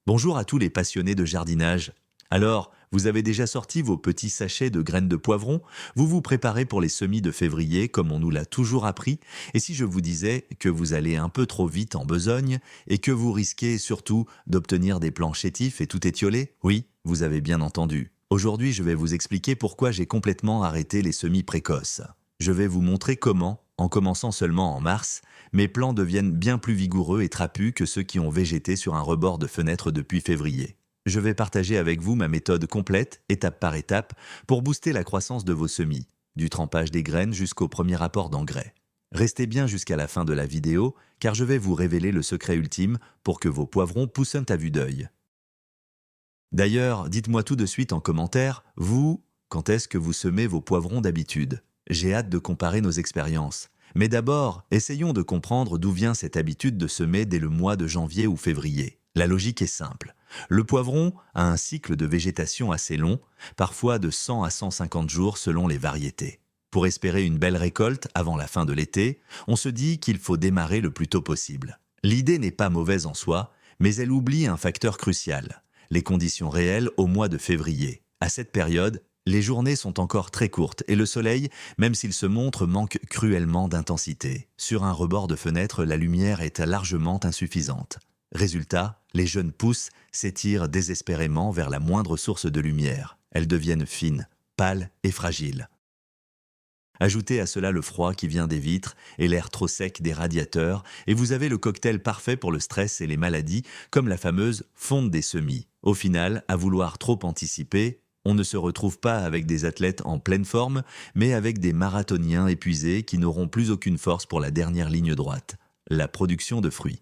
Bonjour à tous les passionnés de jardinage. Alors, vous avez déjà sorti vos petits sachets de graines de poivron? Vous vous préparez pour les semis de février comme on nous l'a toujours appris? Et si je vous disais que vous allez un peu trop vite en besogne et que vous risquez surtout d'obtenir des plants chétifs et tout étiolés? Oui, vous avez bien entendu. Aujourd'hui, je vais vous expliquer pourquoi j'ai complètement arrêté les semis précoces. Je vais vous montrer comment, en commençant seulement en mars, mes plants deviennent bien plus vigoureux et trapus que ceux qui ont végété sur un rebord de fenêtre depuis février. Je vais partager avec vous ma méthode complète, étape par étape, pour booster la croissance de vos semis, du trempage des graines jusqu'au premier apport d'engrais. Restez bien jusqu'à la fin de la vidéo, car je vais vous révéler le secret ultime pour que vos poivrons poussent à vue d'œil. D'ailleurs, dites-moi tout de suite en commentaire, vous, quand est-ce que vous semez vos poivrons d'habitude? J'ai hâte de comparer nos expériences. Mais d'abord, essayons de comprendre d'où vient cette habitude de semer dès le mois de janvier ou février. La logique est simple. Le poivron a un cycle de végétation assez long, parfois de 100 à 150 jours selon les variétés. Pour espérer une belle récolte avant la fin de l'été, on se dit qu'il faut démarrer le plus tôt possible. L'idée n'est pas mauvaise en soi, mais elle oublie un facteur crucial, les conditions réelles au mois de février. À cette période, les journées sont encore très courtes et le soleil, même s'il se montre, manque cruellement d'intensité. Sur un rebord de fenêtre, la lumière est largement insuffisante. Résultat, les jeunes pousses s'étirent désespérément vers la moindre source de lumière. Elles deviennent fines, pâles et fragiles. Ajoutez à cela le froid qui vient des vitres et l'air trop sec des radiateurs, et vous avez le cocktail parfait pour le stress et les maladies, comme la fameuse fonte des semis. Au final, à vouloir trop anticiper, on ne se retrouve pas avec des athlètes en pleine forme, mais avec des marathoniens épuisés qui n'auront plus aucune force pour la dernière ligne droite, la production de fruits.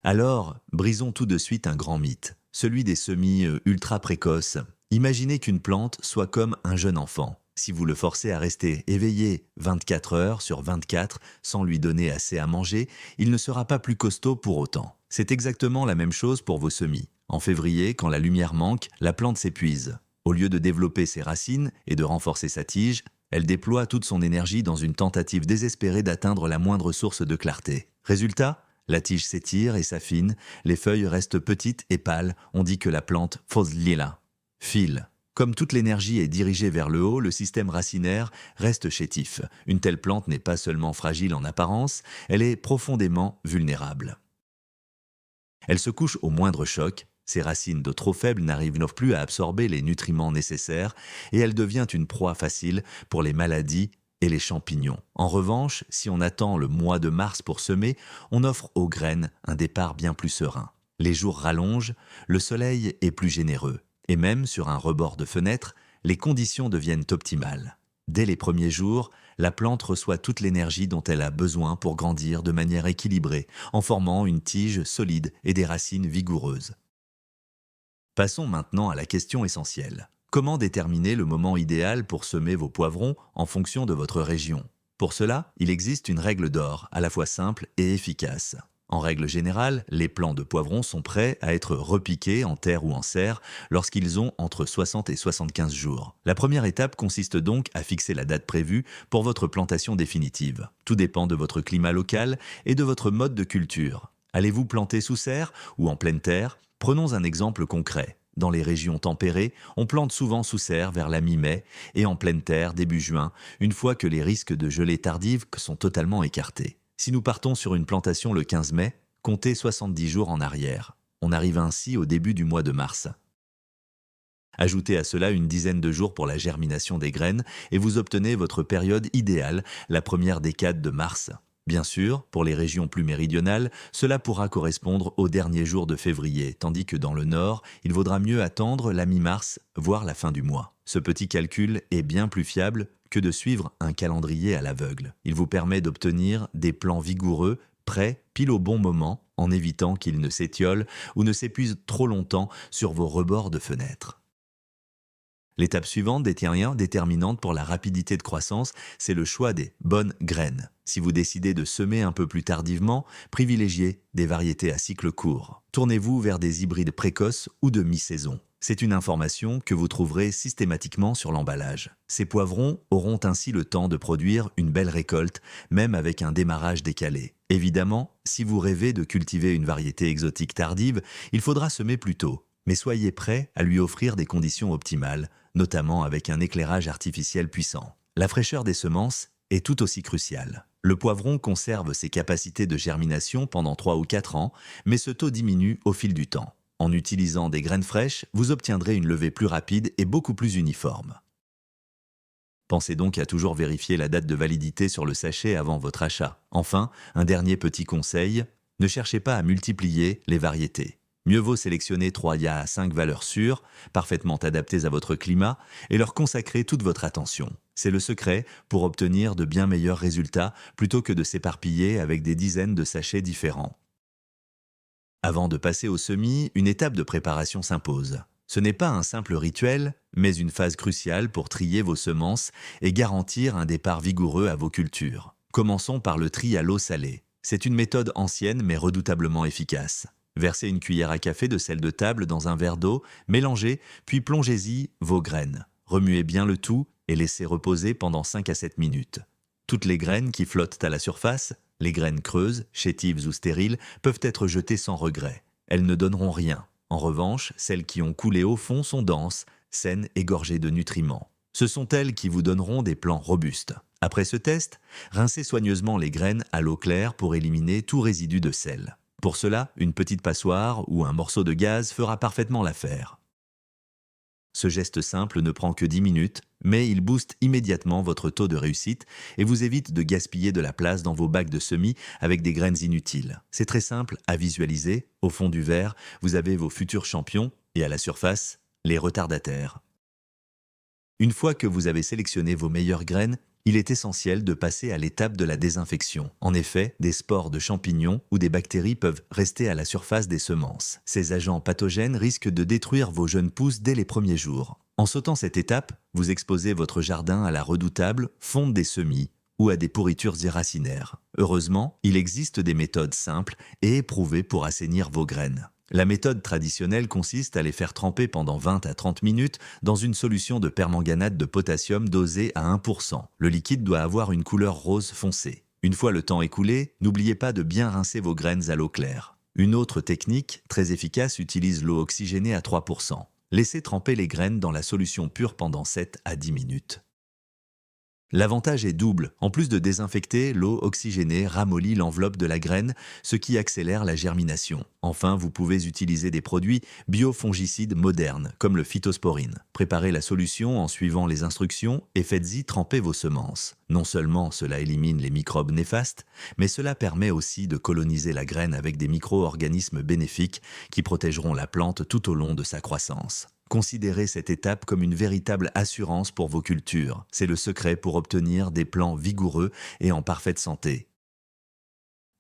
Alors, brisons tout de suite un grand mythe, celui des semis ultra précoces. Imaginez qu'une plante soit comme un jeune enfant. Si vous le forcez à rester éveillé 24 heures sur 24 sans lui donner assez à manger, il ne sera pas plus costaud pour autant. C'est exactement la même chose pour vos semis. En février, quand la lumière manque, la plante s'épuise. Au lieu de développer ses racines et de renforcer sa tige, elle déploie toute son énergie dans une tentative désespérée d'atteindre la moindre source de clarté. Résultat, la tige s'étire et s'affine, les feuilles restent petites et pâles, on dit que la plante file. File. Comme toute l'énergie est dirigée vers le haut, le système racinaire reste chétif. Une telle plante n'est pas seulement fragile en apparence, elle est profondément vulnérable. Elle se couche au moindre choc, ses racines de trop faibles n'arrivent plus à absorber les nutriments nécessaires et elle devient une proie facile pour les maladies et les champignons. En revanche, si on attend le mois de mars pour semer, on offre aux graines un départ bien plus serein. Les jours rallongent, le soleil est plus généreux. Et même sur un rebord de fenêtre, les conditions deviennent optimales. Dès les premiers jours, la plante reçoit toute l'énergie dont elle a besoin pour grandir de manière équilibrée, en formant une tige solide et des racines vigoureuses. Passons maintenant à la question essentielle. Comment déterminer le moment idéal pour semer vos poivrons en fonction de votre région? Pour cela, il existe une règle d'or, à la fois simple et efficace. En règle générale, les plants de poivrons sont prêts à être repiqués en terre ou en serre lorsqu'ils ont entre 60 et 75 jours. La première étape consiste donc à fixer la date prévue pour votre plantation définitive. Tout dépend de votre climat local et de votre mode de culture. Allez-vous planter sous serre ou en pleine terre? Prenons un exemple concret. Dans les régions tempérées, on plante souvent sous serre vers la mi-mai et en pleine terre début juin, une fois que les risques de gelée tardive sont totalement écartés. Si nous partons sur une plantation le 15 mai, comptez 70 jours en arrière. On arrive ainsi au début du mois de mars. Ajoutez à cela une dizaine de jours pour la germination des graines et vous obtenez votre période idéale, la première décade de mars. Bien sûr, pour les régions plus méridionales, cela pourra correspondre aux derniers jours de février, tandis que dans le nord, il vaudra mieux attendre la mi-mars, voire la fin du mois. Ce petit calcul est bien plus fiable que de suivre un calendrier à l'aveugle. Il vous permet d'obtenir des plants vigoureux, prêts pile au bon moment, en évitant qu'ils ne s'étiolent ou ne s'épuisent trop longtemps sur vos rebords de fenêtres. L'étape suivante, déterminante pour la rapidité de croissance, c'est le choix des bonnes graines. Si vous décidez de semer un peu plus tardivement, privilégiez des variétés à cycle court. Tournez-vous vers des hybrides précoces ou de mi-saison. C'est une information que vous trouverez systématiquement sur l'emballage. Ces poivrons auront ainsi le temps de produire une belle récolte, même avec un démarrage décalé. Évidemment, si vous rêvez de cultiver une variété exotique tardive, il faudra semer plus tôt. Mais soyez prêt à lui offrir des conditions optimales, notamment avec un éclairage artificiel puissant. La fraîcheur des semences est tout aussi cruciale. Le poivron conserve ses capacités de germination pendant 3 ou 4 ans, mais ce taux diminue au fil du temps. En utilisant des graines fraîches, vous obtiendrez une levée plus rapide et beaucoup plus uniforme. Pensez donc à toujours vérifier la date de validité sur le sachet avant votre achat. Enfin, un dernier petit conseil, ne cherchez pas à multiplier les variétés. Mieux vaut sélectionner 3 à 5 valeurs sûres, parfaitement adaptées à votre climat, et leur consacrer toute votre attention. C'est le secret pour obtenir de bien meilleurs résultats plutôt que de s'éparpiller avec des dizaines de sachets différents. Avant de passer au semis, une étape de préparation s'impose. Ce n'est pas un simple rituel, mais une phase cruciale pour trier vos semences et garantir un départ vigoureux à vos cultures. Commençons par le tri à l'eau salée. C'est une méthode ancienne mais redoutablement efficace. Versez une cuillère à café de sel de table dans un verre d'eau, mélangez, puis plongez-y vos graines. Remuez bien le tout et laissez reposer pendant 5 à 7 minutes. Toutes les graines qui flottent à la surface, les graines creuses, chétives ou stériles, peuvent être jetées sans regret. Elles ne donneront rien. En revanche, celles qui ont coulé au fond sont denses, saines et gorgées de nutriments. Ce sont elles qui vous donneront des plants robustes. Après ce test, rincez soigneusement les graines à l'eau claire pour éliminer tout résidu de sel. Pour cela, une petite passoire ou un morceau de gaz fera parfaitement l'affaire. Ce geste simple ne prend que 10 minutes, mais il booste immédiatement votre taux de réussite et vous évite de gaspiller de la place dans vos bacs de semis avec des graines inutiles. C'est très simple à visualiser. Au fond du verre, vous avez vos futurs champions et à la surface, les retardataires. Une fois que vous avez sélectionné vos meilleures graines, il est essentiel de passer à l'étape de la désinfection. En effet, des spores de champignons ou des bactéries peuvent rester à la surface des semences. Ces agents pathogènes risquent de détruire vos jeunes pousses dès les premiers jours. En sautant cette étape, vous exposez votre jardin à la redoutable fonte des semis ou à des pourritures irracinaires. Heureusement, il existe des méthodes simples et éprouvées pour assainir vos graines. La méthode traditionnelle consiste à les faire tremper pendant 20 à 30 minutes dans une solution de permanganate de potassium dosée à 1%. Le liquide doit avoir une couleur rose foncé. Une fois le temps écoulé, n'oubliez pas de bien rincer vos graines à l'eau claire. Une autre technique, très efficace, utilise l'eau oxygénée à 3%. Laissez tremper les graines dans la solution pure pendant 7 à 10 minutes. L'avantage est double. En plus de désinfecter, l'eau oxygénée ramollit l'enveloppe de la graine, ce qui accélère la germination. Enfin, vous pouvez utiliser des produits biofongicides modernes, comme le phytosporine. Préparez la solution en suivant les instructions et faites-y tremper vos semences. Non seulement cela élimine les microbes néfastes, mais cela permet aussi de coloniser la graine avec des micro-organismes bénéfiques qui protégeront la plante tout au long de sa croissance. Considérez cette étape comme une véritable assurance pour vos cultures. C'est le secret pour obtenir des plants vigoureux et en parfaite santé.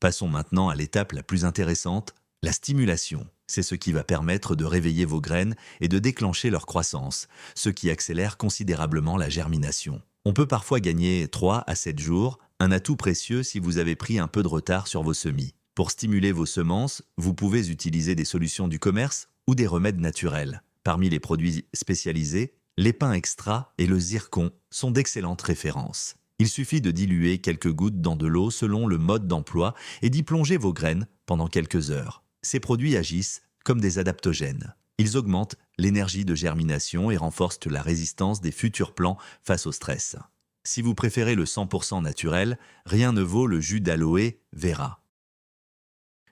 Passons maintenant à l'étape la plus intéressante, la stimulation. C'est ce qui va permettre de réveiller vos graines et de déclencher leur croissance, ce qui accélère considérablement la germination. On peut parfois gagner 3 à 7 jours, un atout précieux si vous avez pris un peu de retard sur vos semis. Pour stimuler vos semences, vous pouvez utiliser des solutions du commerce ou des remèdes naturels. Parmi les produits spécialisés, l'épin extra et le zircon sont d'excellentes références. Il suffit de diluer quelques gouttes dans de l'eau selon le mode d'emploi et d'y plonger vos graines pendant quelques heures. Ces produits agissent comme des adaptogènes. Ils augmentent l'énergie de germination et renforcent la résistance des futurs plants face au stress. Si vous préférez le 100% naturel, rien ne vaut le jus d'aloe vera.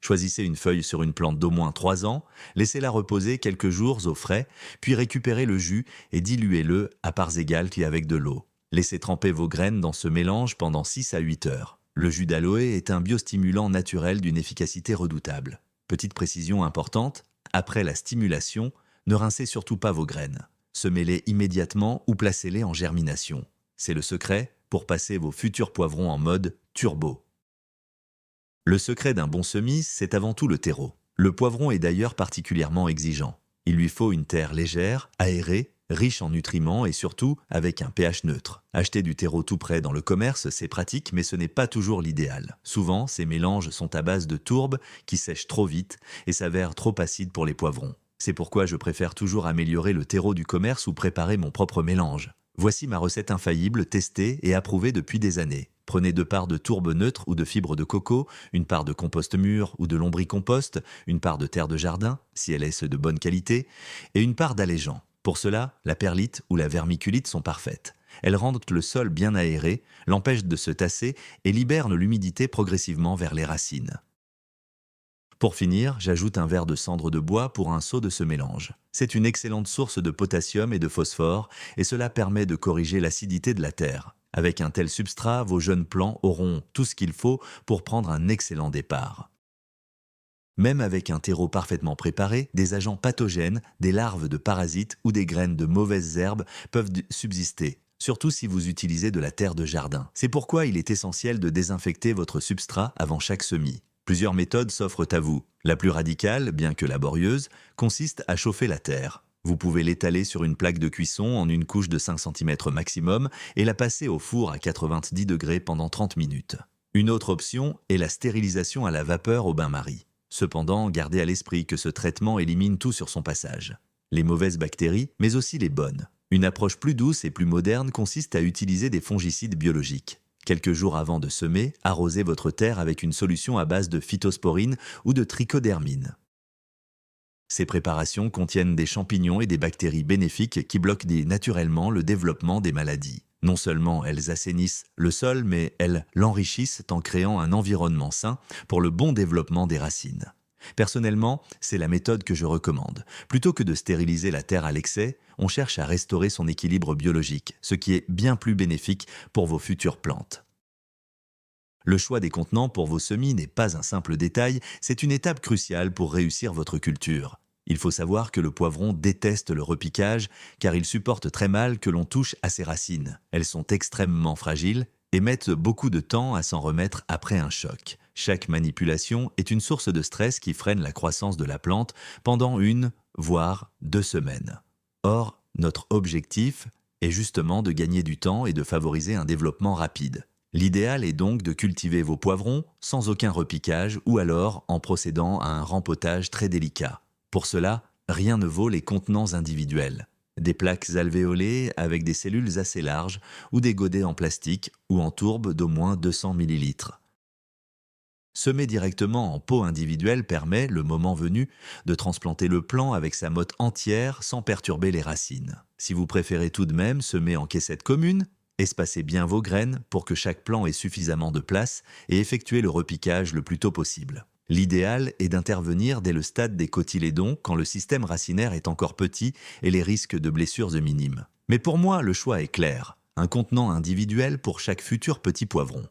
Choisissez une feuille sur une plante d'au moins 3 ans, laissez-la reposer quelques jours au frais, puis récupérez le jus et diluez-le à parts égales avec de l'eau. Laissez tremper vos graines dans ce mélange pendant 6 à 8 heures. Le jus d'aloe est un biostimulant naturel d'une efficacité redoutable. Petite précision importante, après la stimulation, ne rincez surtout pas vos graines. Semez-les immédiatement ou placez-les en germination. C'est le secret pour passer vos futurs poivrons en mode turbo. Le secret d'un bon semis, c'est avant tout le terreau. Le poivron est d'ailleurs particulièrement exigeant. Il lui faut une terre légère, aérée, riche en nutriments et surtout avec un pH neutre. Acheter du terreau tout prêt dans le commerce, c'est pratique, mais ce n'est pas toujours l'idéal. Souvent, ces mélanges sont à base de tourbe qui sèchent trop vite et s'avèrent trop acides pour les poivrons. C'est pourquoi je préfère toujours améliorer le terreau du commerce ou préparer mon propre mélange. Voici ma recette infaillible, testée et approuvée depuis des années. Prenez 2 parts de tourbe neutre ou de fibre de coco, une part de compost mûr ou de lombricompost, une part de terre de jardin, si elle est de bonne qualité, et une part d'allégeant. Pour cela, la perlite ou la vermiculite sont parfaites. Elles rendent le sol bien aéré, l'empêchent de se tasser et libèrent l'humidité progressivement vers les racines. Pour finir, j'ajoute un verre de cendre de bois pour un seau de ce mélange. C'est une excellente source de potassium et de phosphore et cela permet de corriger l'acidité de la terre. Avec un tel substrat, vos jeunes plants auront tout ce qu'il faut pour prendre un excellent départ. Même avec un terreau parfaitement préparé, des agents pathogènes, des larves de parasites ou des graines de mauvaises herbes peuvent subsister, surtout si vous utilisez de la terre de jardin. C'est pourquoi il est essentiel de désinfecter votre substrat avant chaque semis. Plusieurs méthodes s'offrent à vous. La plus radicale, bien que laborieuse, consiste à chauffer la terre. Vous pouvez l'étaler sur une plaque de cuisson en une couche de 5 cm maximum et la passer au four à 90 degrés pendant 30 minutes. Une autre option est la stérilisation à la vapeur au bain-marie. Cependant, gardez à l'esprit que ce traitement élimine tout sur son passage. Les mauvaises bactéries, mais aussi les bonnes. Une approche plus douce et plus moderne consiste à utiliser des fongicides biologiques. Quelques jours avant de semer, arrosez votre terre avec une solution à base de phytosporine ou de trichodermine. Ces préparations contiennent des champignons et des bactéries bénéfiques qui bloquent naturellement le développement des maladies. Non seulement elles assainissent le sol, mais elles l'enrichissent en créant un environnement sain pour le bon développement des racines. Personnellement, c'est la méthode que je recommande. Plutôt que de stériliser la terre à l'excès, on cherche à restaurer son équilibre biologique, ce qui est bien plus bénéfique pour vos futures plantes. Le choix des contenants pour vos semis n'est pas un simple détail, c'est une étape cruciale pour réussir votre culture. Il faut savoir que le poivron déteste le repiquage car il supporte très mal que l'on touche à ses racines. Elles sont extrêmement fragiles et mettent beaucoup de temps à s'en remettre après un choc. Chaque manipulation est une source de stress qui freine la croissance de la plante pendant 1, voire 2 semaines. Or, notre objectif est justement de gagner du temps et de favoriser un développement rapide. L'idéal est donc de cultiver vos poivrons sans aucun repiquage ou alors en procédant à un rempotage très délicat. Pour cela, rien ne vaut les contenants individuels. Des plaques alvéolées avec des cellules assez larges ou des godets en plastique ou en tourbe d'au moins 200 ml. Semer directement en pot individuel permet, le moment venu, de transplanter le plant avec sa motte entière sans perturber les racines. Si vous préférez tout de même semer en caissette commune, espacez bien vos graines pour que chaque plant ait suffisamment de place et effectuez le repiquage le plus tôt possible. L'idéal est d'intervenir dès le stade des cotylédons quand le système racinaire est encore petit et les risques de blessures minimes. Mais pour moi, le choix est clair. Un contenant individuel pour chaque futur petit poivron.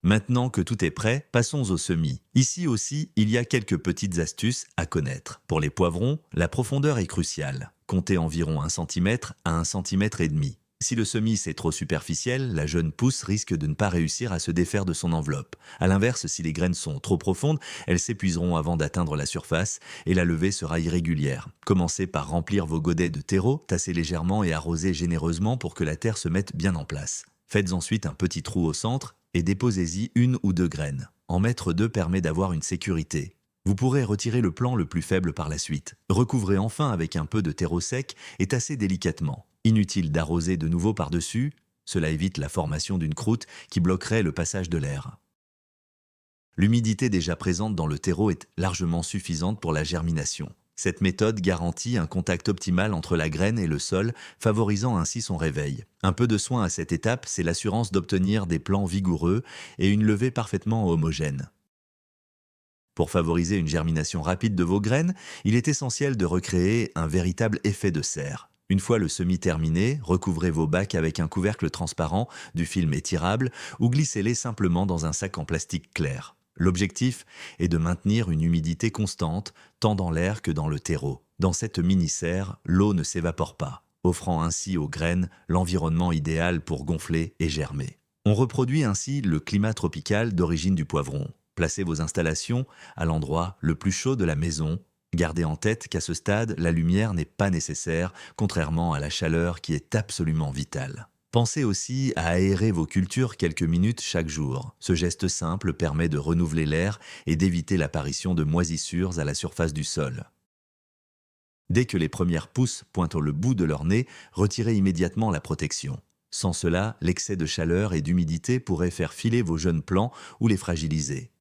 Maintenant que tout est prêt, passons au semis. Ici aussi, il y a quelques petites astuces à connaître. Pour les poivrons, la profondeur est cruciale. Comptez environ 1 cm à 1 cm et demi. Si le semis est trop superficiel, la jeune pousse risque de ne pas réussir à se défaire de son enveloppe. A l'inverse, si les graines sont trop profondes, elles s'épuiseront avant d'atteindre la surface et la levée sera irrégulière. Commencez par remplir vos godets de terreau, tassez légèrement et arrosez généreusement pour que la terre se mette bien en place. Faites ensuite un petit trou au centre et déposez-y 1 ou 2 graines. En mettre 2 permet d'avoir une sécurité. Vous pourrez retirer le plant le plus faible par la suite. Recouvrez enfin avec un peu de terreau sec et tassez délicatement. Inutile d'arroser de nouveau par-dessus, cela évite la formation d'une croûte qui bloquerait le passage de l'air. L'humidité déjà présente dans le terreau est largement suffisante pour la germination. Cette méthode garantit un contact optimal entre la graine et le sol, favorisant ainsi son réveil. Un peu de soin à cette étape, c'est l'assurance d'obtenir des plants vigoureux et une levée parfaitement homogène. Pour favoriser une germination rapide de vos graines, il est essentiel de recréer un véritable effet de serre. Une fois le semis terminé, recouvrez vos bacs avec un couvercle transparent, du film étirable ou glissez-les simplement dans un sac en plastique clair. L'objectif est de maintenir une humidité constante, tant dans l'air que dans le terreau. Dans cette mini-serre, l'eau ne s'évapore pas, offrant ainsi aux graines l'environnement idéal pour gonfler et germer. On reproduit ainsi le climat tropical d'origine du poivron. Placez vos installations à l'endroit le plus chaud de la maison. Gardez en tête qu'à ce stade, la lumière n'est pas nécessaire, contrairement à la chaleur qui est absolument vitale. Pensez aussi à aérer vos cultures quelques minutes chaque jour. Ce geste simple permet de renouveler l'air et d'éviter l'apparition de moisissures à la surface du sol. Dès que les premières pousses pointent le bout de leur nez, retirez immédiatement la protection. Sans cela, l'excès de chaleur et d'humidité pourrait faire filer vos jeunes plants ou les fragiliser.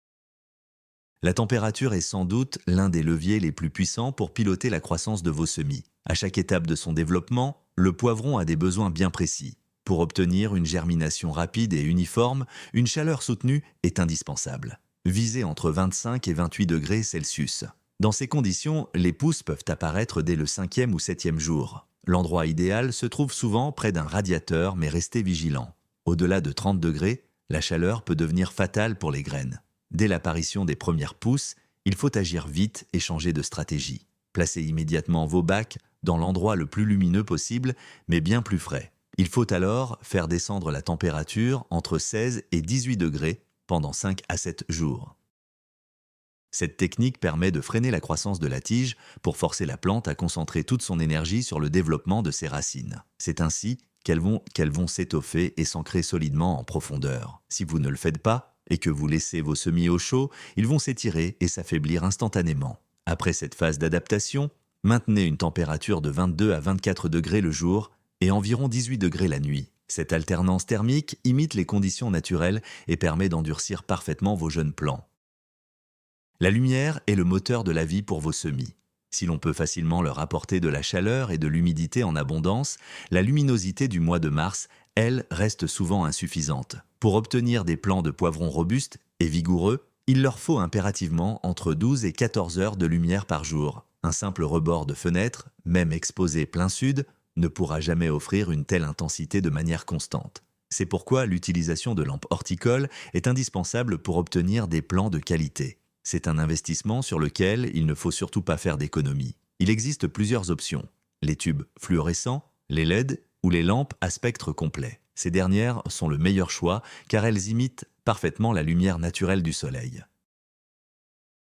La température est sans doute l'un des leviers les plus puissants pour piloter la croissance de vos semis. À chaque étape de son développement, le poivron a des besoins bien précis. Pour obtenir une germination rapide et uniforme, une chaleur soutenue est indispensable. Visez entre 25 et 28 degrés Celsius. Dans ces conditions, les pousses peuvent apparaître dès le 5e ou 7e jour. L'endroit idéal se trouve souvent près d'un radiateur, mais restez vigilant. Au-delà de 30 degrés, la chaleur peut devenir fatale pour les graines. Dès l'apparition des premières pousses, il faut agir vite et changer de stratégie. Placez immédiatement vos bacs dans l'endroit le plus lumineux possible, mais bien plus frais. Il faut alors faire descendre la température entre 16 et 18 degrés pendant 5 à 7 jours. Cette technique permet de freiner la croissance de la tige pour forcer la plante à concentrer toute son énergie sur le développement de ses racines. C'est ainsi qu'elles vont s'étoffer et s'ancrer solidement en profondeur. Si vous ne le faites pas et que vous laissez vos semis au chaud, ils vont s'étirer et s'affaiblir instantanément. Après cette phase d'adaptation, maintenez une température de 22 à 24 degrés le jour et environ 18 degrés la nuit. Cette alternance thermique imite les conditions naturelles et permet d'endurcir parfaitement vos jeunes plants. La lumière est le moteur de la vie pour vos semis. Si l'on peut facilement leur apporter de la chaleur et de l'humidité en abondance, la luminosité du mois de mars, elle, reste souvent insuffisante. Pour obtenir des plants de poivrons robustes et vigoureux, il leur faut impérativement entre 12 et 14 heures de lumière par jour. Un simple rebord de fenêtre, même exposé plein sud, ne pourra jamais offrir une telle intensité de manière constante. C'est pourquoi l'utilisation de lampes horticoles est indispensable pour obtenir des plants de qualité. C'est un investissement sur lequel il ne faut surtout pas faire d'économie. Il existe plusieurs options. Les tubes fluorescents, les LED ou les lampes à spectre complet. Ces dernières sont le meilleur choix car elles imitent parfaitement la lumière naturelle du soleil.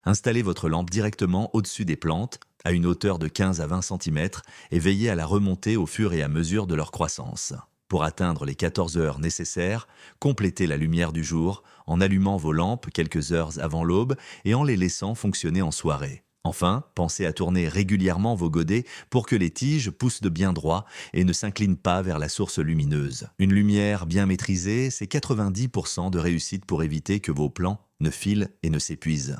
Installez votre lampe directement au-dessus des plantes, à une hauteur de 15 à 20 cm, et veillez à la remonter au fur et à mesure de leur croissance. Pour atteindre les 14 heures nécessaires, complétez la lumière du jour en allumant vos lampes quelques heures avant l'aube et en les laissant fonctionner en soirée. Enfin, pensez à tourner régulièrement vos godets pour que les tiges poussent de bien droit et ne s'inclinent pas vers la source lumineuse. Une lumière bien maîtrisée, c'est 90% de réussite pour éviter que vos plants ne filent et ne s'épuisent.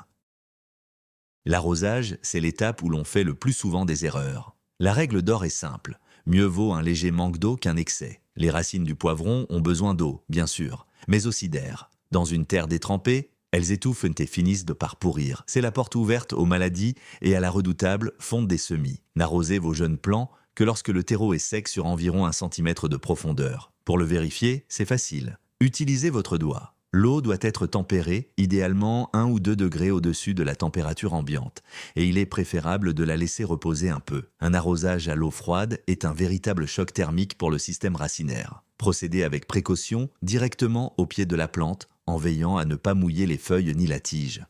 L'arrosage, c'est l'étape où l'on fait le plus souvent des erreurs. La règle d'or est simple. Mieux vaut un léger manque d'eau qu'un excès. Les racines du poivron ont besoin d'eau, bien sûr, mais aussi d'air. Dans une terre détrempée, elles étouffent et finissent de par pourrir. C'est la porte ouverte aux maladies et à la redoutable fonte des semis. N'arrosez vos jeunes plants que lorsque le terreau est sec sur environ 1 cm de profondeur. Pour le vérifier, c'est facile. Utilisez votre doigt. L'eau doit être tempérée, idéalement 1 ou 2 degrés au-dessus de la température ambiante, et il est préférable de la laisser reposer un peu. Un arrosage à l'eau froide est un véritable choc thermique pour le système racinaire. Procédez avec précaution, directement au pied de la plante, en veillant à ne pas mouiller les feuilles ni la tige.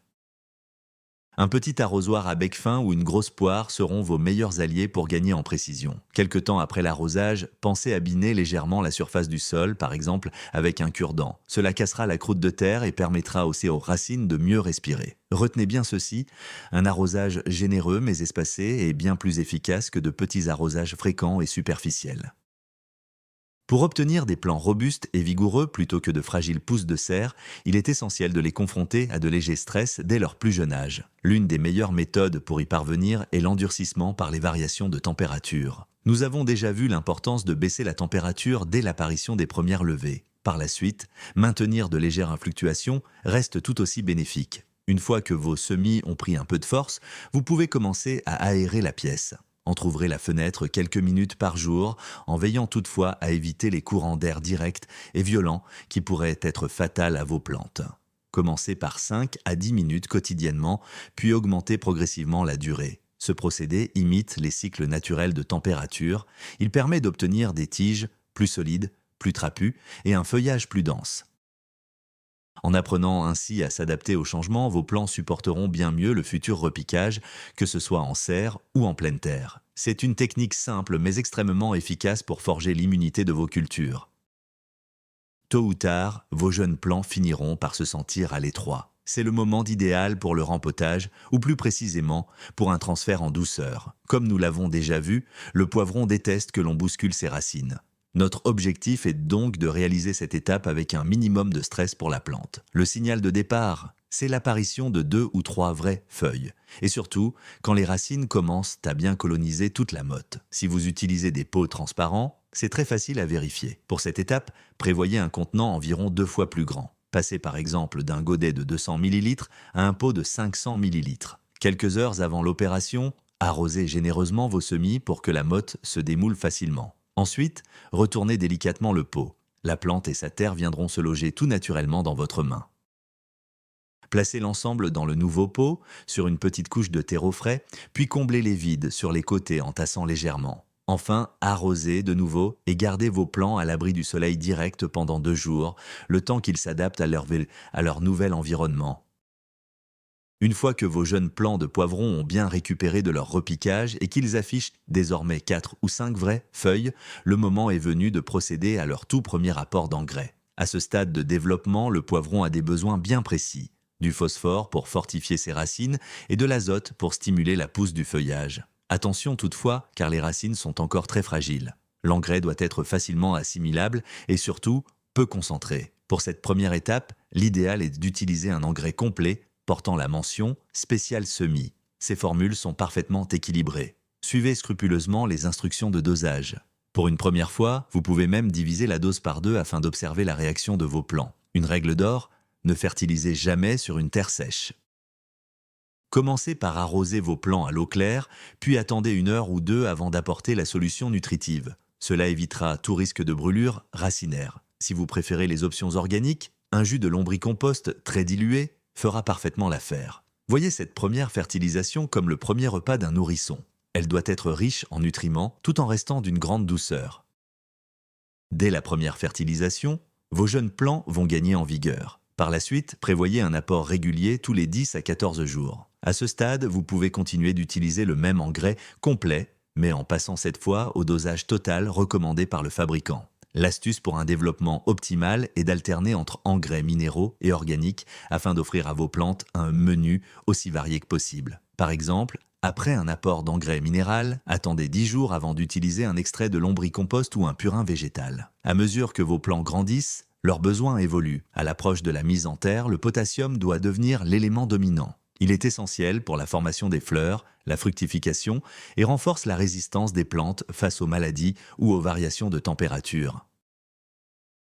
Un petit arrosoir à bec fin ou une grosse poire seront vos meilleurs alliés pour gagner en précision. Quelque temps après l'arrosage, pensez à biner légèrement la surface du sol, par exemple avec un cure-dent. Cela cassera la croûte de terre et permettra aussi aux racines de mieux respirer. Retenez bien ceci, un arrosage généreux mais espacé est bien plus efficace que de petits arrosages fréquents et superficiels. Pour obtenir des plants robustes et vigoureux plutôt que de fragiles pousses de serre, il est essentiel de les confronter à de légers stress dès leur plus jeune âge. L'une des meilleures méthodes pour y parvenir est l'endurcissement par les variations de température. Nous avons déjà vu l'importance de baisser la température dès l'apparition des premières levées. Par la suite, maintenir de légères fluctuations reste tout aussi bénéfique. Une fois que vos semis ont pris un peu de force, vous pouvez commencer à aérer la pièce. Entrouvrez la fenêtre quelques minutes par jour, en veillant toutefois à éviter les courants d'air directs et violents qui pourraient être fatals à vos plantes. Commencez par 5 à 10 minutes quotidiennement, puis augmentez progressivement la durée. Ce procédé imite les cycles naturels de température. Il permet d'obtenir des tiges plus solides, plus trapues et un feuillage plus dense. En apprenant ainsi à s'adapter aux changements, vos plants supporteront bien mieux le futur repiquage, que ce soit en serre ou en pleine terre. C'est une technique simple mais extrêmement efficace pour forger l'immunité de vos cultures. Tôt ou tard, vos jeunes plants finiront par se sentir à l'étroit. C'est le moment idéal pour le rempotage, ou plus précisément, pour un transfert en douceur. Comme nous l'avons déjà vu, le poivron déteste que l'on bouscule ses racines. Notre objectif est donc de réaliser cette étape avec un minimum de stress pour la plante. Le signal de départ, c'est l'apparition de 2 ou 3 vraies feuilles. Et surtout, quand les racines commencent à bien coloniser toute la motte. Si vous utilisez des pots transparents, c'est très facile à vérifier. Pour cette étape, prévoyez un contenant environ 2 fois plus grand. Passez par exemple d'un godet de 200 ml à un pot de 500 ml. Quelques heures avant l'opération, arrosez généreusement vos semis pour que la motte se démoule facilement. Ensuite, retournez délicatement le pot. La plante et sa terre viendront se loger tout naturellement dans votre main. Placez l'ensemble dans le nouveau pot, sur une petite couche de terreau frais, puis comblez les vides sur les côtés en tassant légèrement. Enfin, arrosez de nouveau et gardez vos plants à l'abri du soleil direct pendant 2 jours, le temps qu'ils s'adaptent à leur nouvel environnement. Une fois que vos jeunes plants de poivrons ont bien récupéré de leur repiquage et qu'ils affichent désormais 4 ou 5 vraies feuilles, le moment est venu de procéder à leur tout premier apport d'engrais. À ce stade de développement, le poivron a des besoins bien précis. Du phosphore pour fortifier ses racines et de l'azote pour stimuler la pousse du feuillage. Attention toutefois, car les racines sont encore très fragiles. L'engrais doit être facilement assimilable et surtout peu concentré. Pour cette première étape, l'idéal est d'utiliser un engrais complet portant la mention « spécial semis ». Ces formules sont parfaitement équilibrées. Suivez scrupuleusement les instructions de dosage. Pour une première fois, vous pouvez même diviser la dose par 2 afin d'observer la réaction de vos plants. Une règle d'or, ne fertilisez jamais sur une terre sèche. Commencez par arroser vos plants à l'eau claire, puis attendez 1 heure ou 2 avant d'apporter la solution nutritive. Cela évitera tout risque de brûlure racinaire. Si vous préférez les options organiques, un jus de lombricompost très dilué fera parfaitement l'affaire. Voyez cette première fertilisation comme le premier repas d'un nourrisson. Elle doit être riche en nutriments tout en restant d'une grande douceur. Dès la première fertilisation, vos jeunes plants vont gagner en vigueur. Par la suite, prévoyez un apport régulier tous les 10 à 14 jours. À ce stade, vous pouvez continuer d'utiliser le même engrais complet, mais en passant cette fois au dosage total recommandé par le fabricant. L'astuce pour un développement optimal est d'alterner entre engrais minéraux et organiques afin d'offrir à vos plantes un menu aussi varié que possible. Par exemple, après un apport d'engrais minéral, attendez 10 jours avant d'utiliser un extrait de lombricompost ou un purin végétal. À mesure que vos plants grandissent, leurs besoins évoluent. À l'approche de la mise en terre, le potassium doit devenir l'élément dominant. Il est essentiel pour la formation des fleurs, la fructification et renforce la résistance des plantes face aux maladies ou aux variations de température.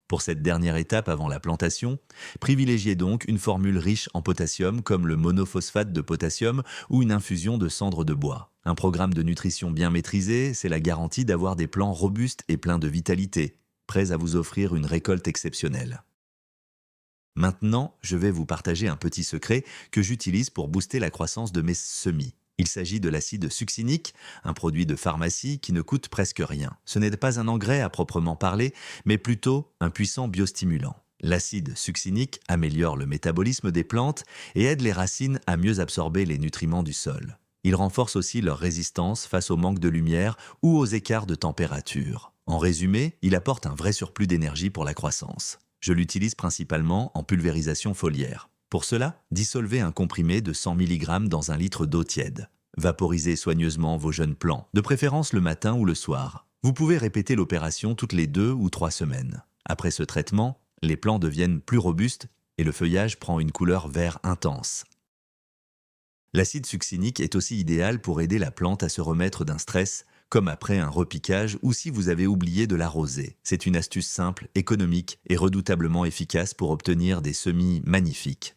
Pour cette dernière étape avant la plantation, privilégiez donc une formule riche en potassium comme le monophosphate de potassium ou une infusion de cendre de bois. Un programme de nutrition bien maîtrisé, c'est la garantie d'avoir des plants robustes et pleins de vitalité, prêts à vous offrir une récolte exceptionnelle. Maintenant, je vais vous partager un petit secret que j'utilise pour booster la croissance de mes semis. Il s'agit de l'acide succinique, un produit de pharmacie qui ne coûte presque rien. Ce n'est pas un engrais à proprement parler, mais plutôt un puissant biostimulant. L'acide succinique améliore le métabolisme des plantes et aide les racines à mieux absorber les nutriments du sol. Il renforce aussi leur résistance face au manque de lumière ou aux écarts de température. En résumé, il apporte un vrai surplus d'énergie pour la croissance. Je l'utilise principalement en pulvérisation foliaire. Pour cela, dissolvez un comprimé de 100 mg dans 1 litre d'eau tiède. Vaporisez soigneusement vos jeunes plants, de préférence le matin ou le soir. Vous pouvez répéter l'opération toutes les 2 ou 3 semaines. Après ce traitement, les plants deviennent plus robustes et le feuillage prend une couleur vert intense. L'acide succinique est aussi idéal pour aider la plante à se remettre d'un stress, comme après un repiquage ou si vous avez oublié de l'arroser. C'est une astuce simple, économique et redoutablement efficace pour obtenir des semis magnifiques.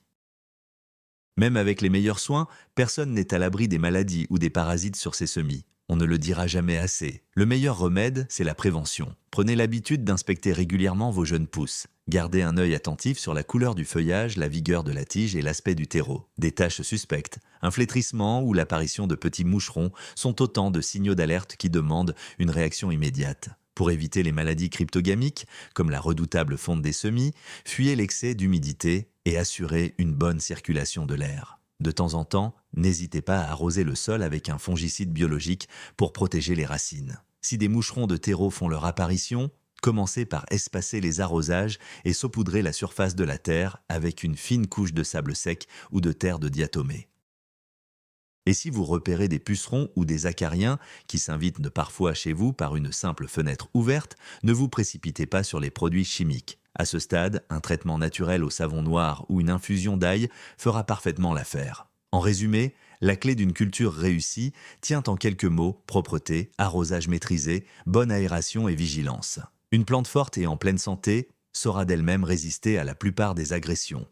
Même avec les meilleurs soins, personne n'est à l'abri des maladies ou des parasites sur ses semis. On ne le dira jamais assez. Le meilleur remède, c'est la prévention. Prenez l'habitude d'inspecter régulièrement vos jeunes pousses. Gardez un œil attentif sur la couleur du feuillage, la vigueur de la tige et l'aspect du terreau. Des taches suspectes, un flétrissement ou l'apparition de petits moucherons sont autant de signaux d'alerte qui demandent une réaction immédiate. Pour éviter les maladies cryptogamiques, comme la redoutable fonte des semis, fuyez l'excès d'humidité et assurez une bonne circulation de l'air. De temps en temps, n'hésitez pas à arroser le sol avec un fongicide biologique pour protéger les racines. Si des moucherons de terreau font leur apparition, commencez par espacer les arrosages et saupoudrer la surface de la terre avec une fine couche de sable sec ou de terre de diatomée. Et si vous repérez des pucerons ou des acariens qui s'invitent de parfois chez vous par une simple fenêtre ouverte, ne vous précipitez pas sur les produits chimiques. À ce stade, un traitement naturel au savon noir ou une infusion d'ail fera parfaitement l'affaire. En résumé, la clé d'une culture réussie tient en quelques mots: propreté, arrosage maîtrisé, bonne aération et vigilance. Une plante forte et en pleine santé saura d'elle-même résister à la plupart des agressions.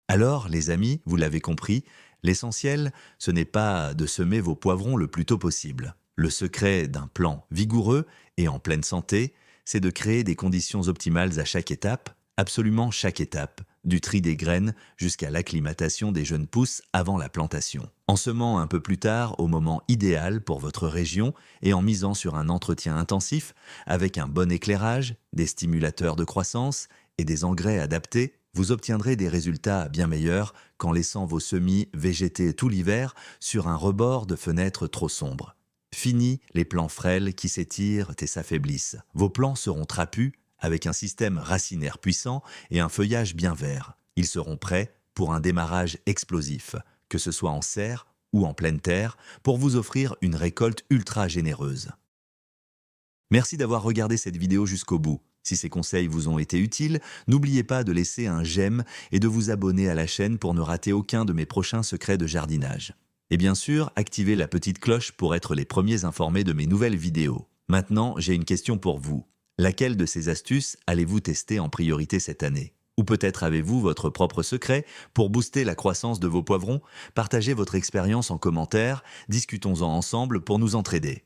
Alors, les amis, vous l'avez compris, l'essentiel, ce n'est pas de semer vos poivrons le plus tôt possible. Le secret d'un plan vigoureux et en pleine santé, c'est de créer des conditions optimales à chaque étape, absolument chaque étape, du tri des graines jusqu'à l'acclimatation des jeunes pousses avant la plantation. En semant un peu plus tard au moment idéal pour votre région et en misant sur un entretien intensif avec un bon éclairage, des stimulateurs de croissance et des engrais adaptés, vous obtiendrez des résultats bien meilleurs qu'en laissant vos semis végéter tout l'hiver sur un rebord de fenêtre trop sombre. Fini les plants frêles qui s'étirent et s'affaiblissent. Vos plants seront trapus avec un système racinaire puissant et un feuillage bien vert. Ils seront prêts pour un démarrage explosif, que ce soit en serre ou en pleine terre, pour vous offrir une récolte ultra généreuse. Merci d'avoir regardé cette vidéo jusqu'au bout. Si ces conseils vous ont été utiles, n'oubliez pas de laisser un j'aime et de vous abonner à la chaîne pour ne rater aucun de mes prochains secrets de jardinage. Et bien sûr, activez la petite cloche pour être les premiers informés de mes nouvelles vidéos. Maintenant, j'ai une question pour vous. Laquelle de ces astuces allez-vous tester en priorité cette année? Ou peut-être avez-vous votre propre secret pour booster la croissance de vos poivrons? Partagez votre expérience en commentaire, discutons-en ensemble pour nous entraider.